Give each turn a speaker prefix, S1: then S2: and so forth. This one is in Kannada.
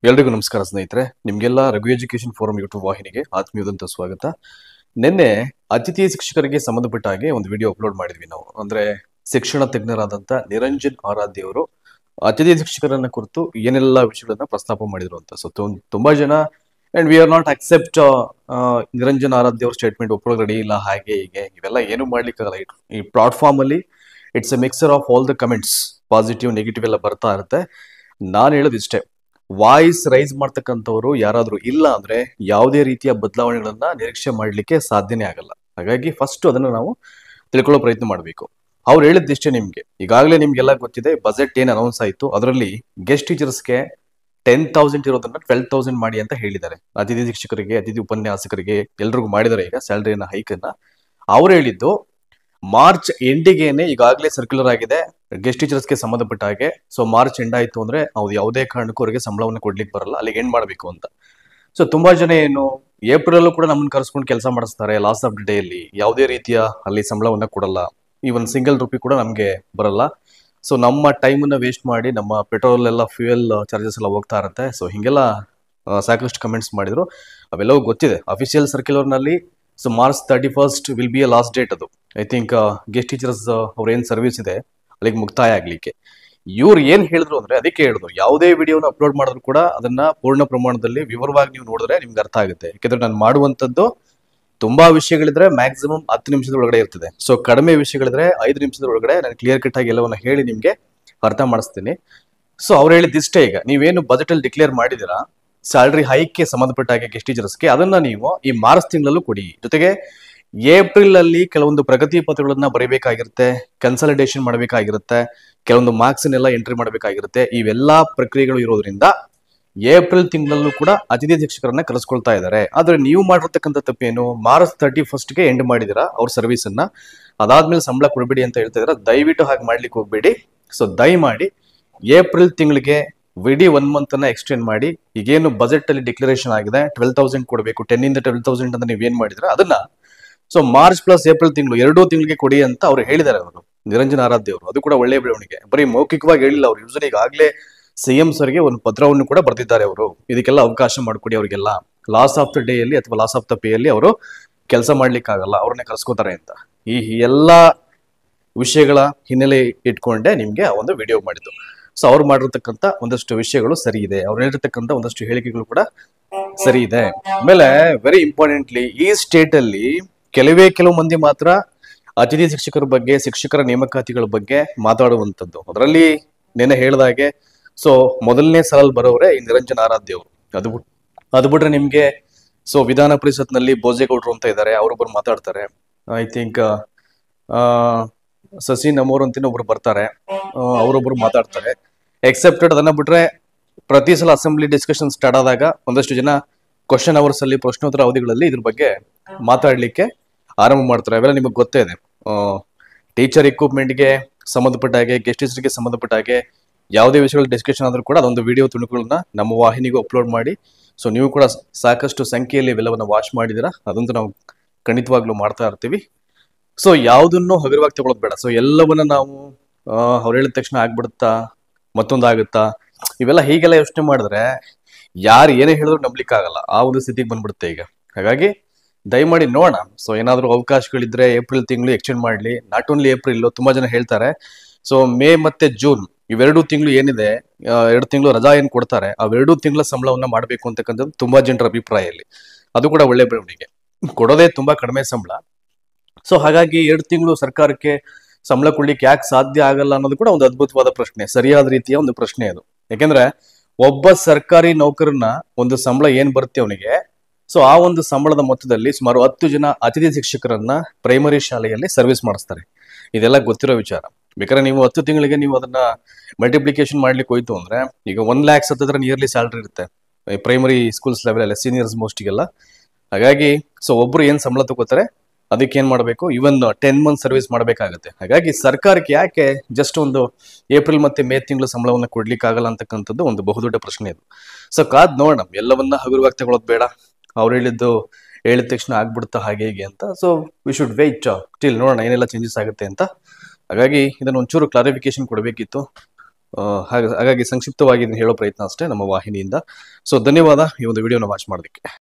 S1: ಎಲ್ರಿಗೂ ನಮಸ್ಕಾರ ಸ್ನೇಹಿತರೆ. ನಿಮಗೆಲ್ಲ ರಘು ಎಜುಕೇಶನ್ ಫೋರಂ ಯೂಟ್ಯೂಬ್ ವಾಹಿನಿಗೆ ಆತ್ಮೀಯವಾದಂಥ ಸ್ವಾಗತ. ನಿನ್ನೆ ಅತಿಥಿ ಶಿಕ್ಷಕರಿಗೆ ಸಂಬಂಧಪಟ್ಟ ಹಾಗೆ ಒಂದು ವಿಡಿಯೋ ಅಪ್ಲೋಡ್ ಮಾಡಿದ್ವಿ ನಾವು. ಅಂದ್ರೆ ಶಿಕ್ಷಣ ತಜ್ಞರಾದಂಥ ನಿರಂಜನ್ ಆರಾಧ್ಯ ಅವರು ಅತಿಥಿ ಶಿಕ್ಷಕರನ್ನ ಕುರಿತು ಏನೆಲ್ಲ ವಿಷಯಗಳನ್ನ ಪ್ರಸ್ತಾಪ ಮಾಡಿದ್ರು ಅಂತ. ಸೊ ತುಂಬಾ ಜನ and we are not accept Niranjan Aradhya ಅವ್ರ ಸ್ಟೇಟ್ಮೆಂಟ್ ಒಪ್ಪೋಕೆ ರೆಡಿ ಇಲ್ಲ, ಹಾಗೆ ಹೀಗೆ ಇವೆಲ್ಲ ಏನು ಮಾಡ್ಲಿಕ್ಕಾಗಲ್ಲ. ಈ ಪ್ಲಾಟ್ಫಾರ್ಮ್ ಅಲ್ಲಿ it's A mixer of all the comments, positive negative ಎಲ್ಲ ಬರ್ತಾ ಇರುತ್ತೆ. ನಾನು ಹೇಳೋದು ಇಷ್ಟೇ, ವಾಯ್ಸ್ ರೈಸ್ ಮಾಡ್ತಕ್ಕಂಥವ್ರು ಯಾರಾದ್ರೂ ಇಲ್ಲ ಅಂದ್ರೆ ಯಾವುದೇ ರೀತಿಯ ಬದಲಾವಣೆಗಳನ್ನ ನಿರೀಕ್ಷೆ ಮಾಡ್ಲಿಕ್ಕೆ ಸಾಧ್ಯನೇ ಆಗಲ್ಲ. ಹಾಗಾಗಿ ಫಸ್ಟ್ ಅದನ್ನ ನಾವು ತಿಳ್ಕೊಳ್ಳೋ ಪ್ರಯತ್ನ ಮಾಡಬೇಕು. ಅವ್ರು ಹೇಳಿದ್ದಿಷ್ಟೇ ನಿಮ್ಗೆ. ಈಗಾಗಲೇ ನಿಮ್ಗೆಲ್ಲ ಗೊತ್ತಿದೆ, ಬಜೆಟ್ ಏನ್ ಅನೌನ್ಸ್ ಆಯ್ತು ಅದರಲ್ಲಿ ಗೆಸ್ಟ್ ಟೀಚರ್ಸ್ಗೆ 10,000 ಇರೋದನ್ನ 12,000 ಮಾಡಿ ಅಂತ ಹೇಳಿದ್ದಾರೆ. ಅತಿಥಿ ಶಿಕ್ಷಕರಿಗೆ, ಅತಿಥಿ ಉಪನ್ಯಾಸಕರಿಗೆ ಎಲ್ರಿಗೂ ಮಾಡಿದ್ದಾರೆ ಈಗ ಸ್ಯಾಲರಿನ ಹೈಕ್ ಅನ್ನ. ಅವ್ರು ಹೇಳಿದ್ದು ಮಾರ್ಚ್ ಎಂಡಿಗೆನೆ ಈಗಾಗಲೇ ಸರ್ಕ್ಯುಲರ್ ಆಗಿದೆ ಗೆಸ್ಟ್ ಟೀಚರ್ಸ್ಗೆ ಸಂಬಂಧಪಟ್ಟ ಹಾಗೆ. ಸೊ ಮಾರ್ಚ್ ಎಂಡ್ ಆಯ್ತು ಅಂದ್ರೆ ಅವ್ರು ಯಾವುದೇ ಕಾರಣಕ್ಕೂ ಅವರಿಗೆ ಸಂಬಳವನ್ನು ಕೊಡ್ಲಿಕ್ಕೆ ಬರಲ್ಲ, ಅಲ್ಲಿಗೆ ಎಂಡ್ ಮಾಡಬೇಕು ಅಂತ. ಸೊ ತುಂಬಾ ಜನ ಏನು ಏಪ್ರಿಲ್ ಕೂಡ ನಮ್ಮನ್ನ ಕರೆಸ್ಕೊಂಡು ಕೆಲಸ ಮಾಡಿಸ್ತಾರೆ, ಲಾಸ್ಟ್ ಆಫ್ ದ ಡೇ ಅಲ್ಲಿ ಯಾವುದೇ ರೀತಿಯ ಅಲ್ಲಿ ಸಂಬಳವನ್ನ ಕೊಡಲ್ಲ, ಈವನ್ ಸಿಂಗಲ್ ರುಪಿ ಕೂಡ ನಮ್ಗೆ ಬರಲ್ಲ. ಸೊ ನಮ್ಮ ಟೈಮನ್ನ ವೇಸ್ಟ್ ಮಾಡಿ ನಮ್ಮ ಪೆಟ್ರೋಲ್ ಎಲ್ಲ ಫ್ಯೂಯಲ್ ಚಾರ್ಜಸ್ ಎಲ್ಲ ಹೋಗ್ತಾ ಇರುತ್ತೆ. ಸೊ ಹಿಂಗೆಲ್ಲ ಸಾಕಷ್ಟು ಕಮೆಂಟ್ಸ್ ಮಾಡಿದ್ರು. ಅವೆಲ್ಲವೂ ಗೊತ್ತಿದೆ ಅಫಿಷಿಯಲ್ ಸರ್ಕ್ಯುಲರ್ ನಲ್ಲಿ. So March 31st will be a last date. ಅದು ಐ ಥಿಂಕ್ ಗೆಸ್ಟ್ ಟೀಚರ್ಸ್ ಅವ್ರ ಏನ್ ಸರ್ವಿಸ್ ಇದೆ ಅಲ್ಲಿಗೆ ಮುಕ್ತಾಯ ಆಗ್ಲಿಕ್ಕೆ. ಇವ್ರು ಏನ್ ಹೇಳಿದ್ರು ಅಂದ್ರೆ ಅದಕ್ಕೆ ಹೇಳಿದ್ರು, ಯಾವುದೇ ವಿಡಿಯೋನ ಅಪ್ಲೋಡ್ ಮಾಡಿದ್ರು ಕೂಡ ಅದನ್ನ ಪೂರ್ಣ ಪ್ರಮಾಣದಲ್ಲಿ ವಿವರವಾಗಿ ನೀವು ನೋಡಿದ್ರೆ ನಿಮ್ಗೆ ಅರ್ಥ ಆಗುತ್ತೆ. ಯಾಕಂದ್ರೆ ನಾನು ಮಾಡುವಂತದ್ದು ತುಂಬಾ ವಿಷಯಗಳಿದ್ರೆ ಮ್ಯಾಕ್ಸಿಮಮ್ 10 ನಿಮಿಷದ ಒಳಗಡೆ ಇರ್ತದೆ. ಸೊ ಕಡಿಮೆ ವಿಷಯಗಳಿದ್ರೆ 5 ನಿಮಿಷದ ಒಳಗಡೆ ನಾನು ಕ್ಲಿಯರ್ ಕಟ್ ಆಗಿ ಎಲ್ಲವನ್ನ ಹೇಳಿ ನಿಮ್ಗೆ ಅರ್ಥ ಮಾಡಿಸ್ತೀನಿ. ಸೊ ಅವ್ರು ಹೇಳಿದಿಷ್ಟೇ, ಈಗ ನೀವೇನು ಬಜೆಟ್ ಅಲ್ಲಿ ಡಿಕ್ಲೇರ್ ಮಾಡಿದಿರಾ ಸ್ಯಾಲರಿ ಹೈಕ್ಗೆ ಸಂಬಂಧಪಟ್ಟ ಹಾಗೆ ಗೆಸ್ಟ್ ಟೀಚರ್ಸ್ಗೆ, ಅದನ್ನ ನೀವು ಈ ಮಾರ್ಚ್ ತಿಂಗಳಲ್ಲೂ ಕೊಡಿ. ಜೊತೆಗೆ ಏಪ್ರಿಲ್ ಅಲ್ಲಿ ಕೆಲವೊಂದು ಪ್ರಗತಿ ಪತ್ರಗಳನ್ನ ಬರೀಬೇಕಾಗಿರುತ್ತೆ, ಕನ್ಸಲ್ಟೇಷನ್ ಮಾಡಬೇಕಾಗಿರುತ್ತೆ, ಕೆಲವೊಂದು ಮಾರ್ಕ್ಸ್ ಎಲ್ಲ ಎಂಟ್ರಿ ಮಾಡಬೇಕಾಗಿರುತ್ತೆ. ಇವೆಲ್ಲಾ ಪ್ರಕ್ರಿಯೆಗಳು ಇರೋದ್ರಿಂದ ಏಪ್ರಿಲ್ ತಿಂಗಳಲ್ಲೂ ಕೂಡ ಅತಿಥಿ ಶಿಕ್ಷಕರನ್ನ ಕರೆಸ್ಕೊಳ್ತಾ ಇದ್ದಾರೆ. ಆದ್ರೆ ನೀವು ಮಾಡಿರ್ತಕ್ಕಂಥ ತಪ್ಪೇನು, ಮಾರ್ಚ್ 31st ಎಂಡ್ ಮಾಡಿದಿರಾ ಅವ್ರ ಸರ್ವಿಸ್ ಅನ್ನ, ಅದಾದ್ಮೇಲೆ ಸಂಬಳ ಕೊಡ್ಬೇಡಿ ಅಂತ ಹೇಳ್ತಾ ಇದಾರೆ. ದಯವಿಟ್ಟು ಹಾಗೆ ಮಾಡ್ಲಿಕ್ಕೆ ಹೋಗ್ಬೇಡಿ. ಸೊ ದಯಮಾಡಿ ಏಪ್ರಿಲ್ ತಿಂಗಳಿಗೆ ವಿಡಿ 1 ಮಂತ್ ಅನ್ನ ಎಕ್ಸ್ಟೆಂಡ್ ಮಾಡಿ. ಈಗೇನು ಬಜೆಟ್ ಅಲ್ಲಿ ಡಿಕ್ಲರೇಷನ್ ಆಗಿದೆ 12,000 ಕೊಡಬೇಕು, 10 ಇಂದ 12,000 ಅಂತ ನೀವೇನ್ ಮಾಡಿದ್ರೆ ಅದನ್ನ ಸೊ ಮಾರ್ಚ್ ಪ್ಲಸ್ ಏಪ್ರಿಲ್ ತಿಂಗಳು 2 ತಿಂಗಳಿಗೆ ಕೊಡಿ ಅಂತ ಅವ್ರು ಹೇಳಿದ್ದಾರೆ ಅವರು, ನಿರಂಜನ್ ಆರಾಧ್ಯ ಅವರು. ಅದು ಕೂಡ ಒಳ್ಳೆಯ ಬೆಳವಣಿಗೆ. ಬರೀ ಮೌಖಿಕವಾಗಿ ಹೇಳಿಲ್ಲ ಅವರು, ಯೂಸಲಿ ಈಗಾಗಲೇ ಸಿಎಂ ಸರ್ಗೆ ಒಂದು ಪತ್ರವನ್ನು ಕೂಡ ಬರೆದಿದ್ದಾರೆ ಅವರು. ಇದಕ್ಕೆಲ್ಲ ಅವಕಾಶ ಮಾಡಿಕೊಡಿ ಅವರಿಗೆಲ್ಲ, ಲಾಸ್ ಆಫ್ ದ ಡೇ ಅಲ್ಲಿ ಅಥವಾ ಲಾಸ್ ಆಫ್ ದ ಪೇ ಅಲ್ಲಿ ಅವರು ಕೆಲಸ ಮಾಡ್ಲಿಕ್ಕೆ ಆಗಲ್ಲ, ಅವ್ರನ್ನೇ ಕರ್ಸ್ಕೋತಾರೆ ಅಂತ. ಈ ಎಲ್ಲಾ ವಿಷಯಗಳ ಹಿನ್ನೆಲೆ ಇಟ್ಕೊಂಡೆ ನಿಮ್ಗೆ ಆ ಒಂದು ವಿಡಿಯೋ ಮಾಡಿದ್ದು. ಸೊ ಅವ್ರು ಮಾಡಿರ್ತಕ್ಕಂಥ ಒಂದಷ್ಟು ವಿಷಯಗಳು ಸರಿ ಇದೆ, ಅವ್ರು ಹೇಳಿರ್ತಕ್ಕಂಥ ಒಂದಷ್ಟು ಹೇಳಿಕೆಗಳು ಕೂಡ ಸರಿ ಇದೆ. ಆಮೇಲೆ ವೆರಿ ಇಂಪಾರ್ಟೆಂಟ್ಲಿ ಈ ಸ್ಟೇಟ್ ಅಲ್ಲಿ ಕೆಲವು ಮಂದಿ ಮಾತ್ರ ಅತಿಥಿ ಶಿಕ್ಷಕರ ಬಗ್ಗೆ, ಶಿಕ್ಷಕರ ನೇಮಕಾತಿಗಳ ಬಗ್ಗೆ ಮಾತಾಡುವಂಥದ್ದು. ಅದರಲ್ಲಿ ನೆನೆ ಹೇಳಿದಾಗೆ ಸೊ ಮೊದಲನೇ ಸಾಲಲ್ಲಿ ಬರೋರೆ ಈ ನಿರಂಜನ್ ಆರಾಧ್ಯ ಅವರು. ಅದು ಬಿಟ್ರೆ ನಿಮ್ಗೆ ಸೊ ವಿಧಾನ ಪರಿಷತ್ನಲ್ಲಿ ಬೋಜೇಗೌಡರು ಅಂತ ಇದ್ದಾರೆ, ಅವರೊಬ್ಬರು ಮಾತಾಡ್ತಾರೆ. ಐ ಥಿಂಕ್ ಸಸಿ ನಮೋರ್ ಅಂತಿನ ಒಬ್ರು ಬರ್ತಾರೆ, ಅವರೊಬ್ರು ಮಾತಾಡ್ತಾರೆ. ಎಕ್ಸೆಪ್ಟೆಡ್ ಅದನ್ನ ಬಿಟ್ರೆ ಪ್ರತಿ ಸಲ ಅಸೆಂಬ್ಲಿ ಡಿಸ್ಕಷನ್ ಸ್ಟಾರ್ಟ್ ಆದಾಗ ಒಂದಷ್ಟು ಜನ ಕ್ವಶನ್ ಅವರ್ಸ್ ಅಲ್ಲಿ, ಪ್ರಶ್ನೋತ್ತರ ಅವಧಿಗಳಲ್ಲಿ ಇದ್ರ ಬಗ್ಗೆ ಮಾತಾಡ್ಲಿಕ್ಕೆ ಆರಂಭ ಮಾಡ್ತಾರೆ. ಅವೆಲ್ಲ ನಿಮಗೆ ಗೊತ್ತೇ ಇದೆ. ಟೀಚರ್ ಎಕ್ವಿಪ್ಮೆಂಟ್ಗೆ ಸಂಬಂಧಪಟ್ಟ ಹಾಗೆ, ಗೆಸ್ಟ್ ಟೀಚರ್ಗೆ ಸಂಬಂಧಪಟ್ಟ ಹಾಗೆ ಯಾವುದೇ ವಿಷಯಗಳ ಡಿಸ್ಕಷನ್ ಆದ್ರೂ ಕೂಡ ಅದೊಂದು ವಿಡಿಯೋ ತುಣುಕುಗಳನ್ನ ನಮ್ಮ ವಾಹಿನಿಗೂ ಅಪ್ಲೋಡ್ ಮಾಡಿ. ಸೊ ನೀವು ಕೂಡ ಸಾಕಷ್ಟು ಸಂಖ್ಯೆಯಲ್ಲಿ ಇವೆಲ್ಲವನ್ನ ವಾಚ್ ಮಾಡಿದಿರಾ, ಅದಂತೂ ನಾವು ಖಂಡಿತವಾಗ್ಲೂ ಮಾಡ್ತಾ ಇರ್ತೀವಿ. ಸೊ ಯಾವುದನ್ನು ಹಗುರವಾಗಿ ತಗೊಳ್ಳೋದು ಬೇಡ. ಸೊ ಎಲ್ಲವನ್ನ ನಾವು ಅವ್ರು ಹೇಳಿದ ತಕ್ಷಣ ಆಗ್ಬಿಡುತ್ತಾ, ಮತ್ತೊಂದಾಗುತ್ತಾ, ಇವೆಲ್ಲ ಹೀಗೆಲ್ಲ ಯೋಚನೆ ಮಾಡಿದ್ರೆ ಯಾರು ಏನೇ ಹೇಳಿದ್ರು ನಂಬ್ಲಿಕ್ಕೆ ಆಗಲ್ಲ, ಆ ಒಂದು ಸ್ಥಿತಿಗೆ ಬಂದ್ಬಿಡುತ್ತೆ ಈಗ. ಹಾಗಾಗಿ ದಯಮಾಡಿ ನೋಡೋಣ. ಸೊ ಏನಾದರೂ ಅವಕಾಶಗಳಿದ್ರೆ ಏಪ್ರಿಲ್ ತಿಂಗಳು ಎಕ್ಸ್ಟೆಂಡ್ ಮಾಡಲಿ. ನಾಟ್ ಓನ್ಲಿ ಏಪ್ರಿಲ್, ತುಂಬಾ ಜನ ಹೇಳ್ತಾರೆ ಸೊ ಮೇ ಮತ್ತೆ ಜೂನ್ ಇವೆರಡು ತಿಂಗಳು ಏನಿದೆ, 2 ತಿಂಗಳು ರಜಾ ಏನ್ ಕೊಡ್ತಾರೆ, ಆ 2 ತಿಂಗಳ ಸಂಬಳವನ್ನ ಮಾಡಬೇಕು ಅಂತಕ್ಕಂಥದ್ದು ತುಂಬಾ ಜನರ ಅಭಿಪ್ರಾಯದಲ್ಲಿ. ಅದು ಕೂಡ ಒಳ್ಳೆ ಬೆಳವಣಿಗೆ. ಕೊಡೋದೇ ತುಂಬಾ ಕಡಿಮೆ ಸಂಬಳ. ಸೊ ಹಾಗಾಗಿ 2 ತಿಂಗಳು ಸರ್ಕಾರಕ್ಕೆ ಸಂಬಳ ಕೊಡ್ಲಿಕ್ಕೆ ಯಾಕೆ ಸಾಧ್ಯ ಆಗಲ್ಲ ಅನ್ನೋದು ಕೂಡ ಒಂದು ಅದ್ಭುತವಾದ ಪ್ರಶ್ನೆ, ಸರಿಯಾದ ರೀತಿಯ ಒಂದು ಪ್ರಶ್ನೆ ಅದು. ಯಾಕೆಂದ್ರೆ ಒಬ್ಬ ಸರ್ಕಾರಿ ನೌಕರನ ಒಂದು ಸಂಬಳ ಏನ್ ಬರುತ್ತೆ ಅವನಿಗೆ, ಸೊ ಆ ಒಂದು ಸಂಬಳದ ಮೊತ್ತದಲ್ಲಿ ಸುಮಾರು 10 ಜನ ಅತಿಥಿ ಶಿಕ್ಷಕರನ್ನ ಪ್ರೈಮರಿ ಶಾಲೆಯಲ್ಲಿ ಸರ್ವಿಸ್ ಮಾಡಿಸ್ತಾರೆ. ಇದೆಲ್ಲ ಗೊತ್ತಿರೋ ವಿಚಾರ. ಬೇಕಾದ್ರೆ ನೀವು 10 ತಿಂಗಳಿಗೆ ನೀವು ಅದನ್ನ ಮಲ್ಟಿಪ್ಲಿಕೇಶನ್ ಮಾಡ್ಲಿಕ್ಕೆ ಹೋಯ್ತು ಅಂದ್ರೆ ಈಗ 1 lakhs ಹತ್ತಿರ ನಿಯರ್ಲಿ ಸ್ಯಾಲರಿ ಇರುತ್ತೆ ಪ್ರೈಮರಿ ಸ್ಕೂಲ್ಸ್ ಲೆವೆಲ್ ಅಲ್ಲ, ಸೀನಿಯರ್ಸ್ ಮೋಸ್ಟಿಗೆಲ್ಲ. ಹಾಗಾಗಿ ಸೊ ಒಬ್ರು ಏನ್ ಸಂಬಳ ತಗೋತಾರೆ ಅದಕ್ಕೆ ಏನ್ ಮಾಡ್ಬೇಕು, ಇವನ್ 10 months ಸರ್ವಿಸ್ ಮಾಡ್ಬೇಕಾಗತ್ತೆ. ಹಾಗಾಗಿ ಸರ್ಕಾರಕ್ಕೆ ಯಾಕೆ ಜಸ್ಟ್ ಒಂದು ಏಪ್ರಿಲ್ ಮತ್ತೆ ಮೇ ತಿಂಗಳು ಸಂಬಳವನ್ನ ಕೊಡ್ಲಿಕ್ಕೆ ಆಗಲ್ಲ ಅಂತಕ್ಕಂಥದ್ದು ಒಂದು ಬಹುದೊಡ್ಡ ಪ್ರಶ್ನೆ ಇದು. ಸೊ ಕಾದ್ ನೋಡೋಣ, ಎಲ್ಲವನ್ನ ಹಗುರವಾಗಿ ತಗೊಳ್ಳೋದು ಬೇಡ. ಅವ್ರು ಹೇಳಿದ ತಕ್ಷಣ ಆಗ್ಬಿಡುತ್ತಾ ಹಾಗೆ ಹೀಗೆ ಅಂತ. So we should wait till ನೋಡೋಣ ಏನೆಲ್ಲ ಚೇಂಜಸ್ ಆಗುತ್ತೆ ಅಂತ. ಹಾಗಾಗಿ ಇದನ್ನ ಒಂಚೂರು ಕ್ಲಾರಿಫಿಕೇಶನ್ ಕೊಡಬೇಕಿತ್ತು. ಹಾಗಾಗಿ ಸಂಕ್ಷಿಪ್ತವಾಗಿ ಇದನ್ನ ಹೇಳೋ ಪ್ರಯತ್ನ ಅಷ್ಟೇ ನಮ್ಮ ವಾಹಿನಿಯಿಂದ. ಸೊ ಧನ್ಯವಾದ ಈ ಒಂದು ವಿಡಿಯೋನ ವಾಚ್ ಮಾಡೋದಕ್ಕೆ.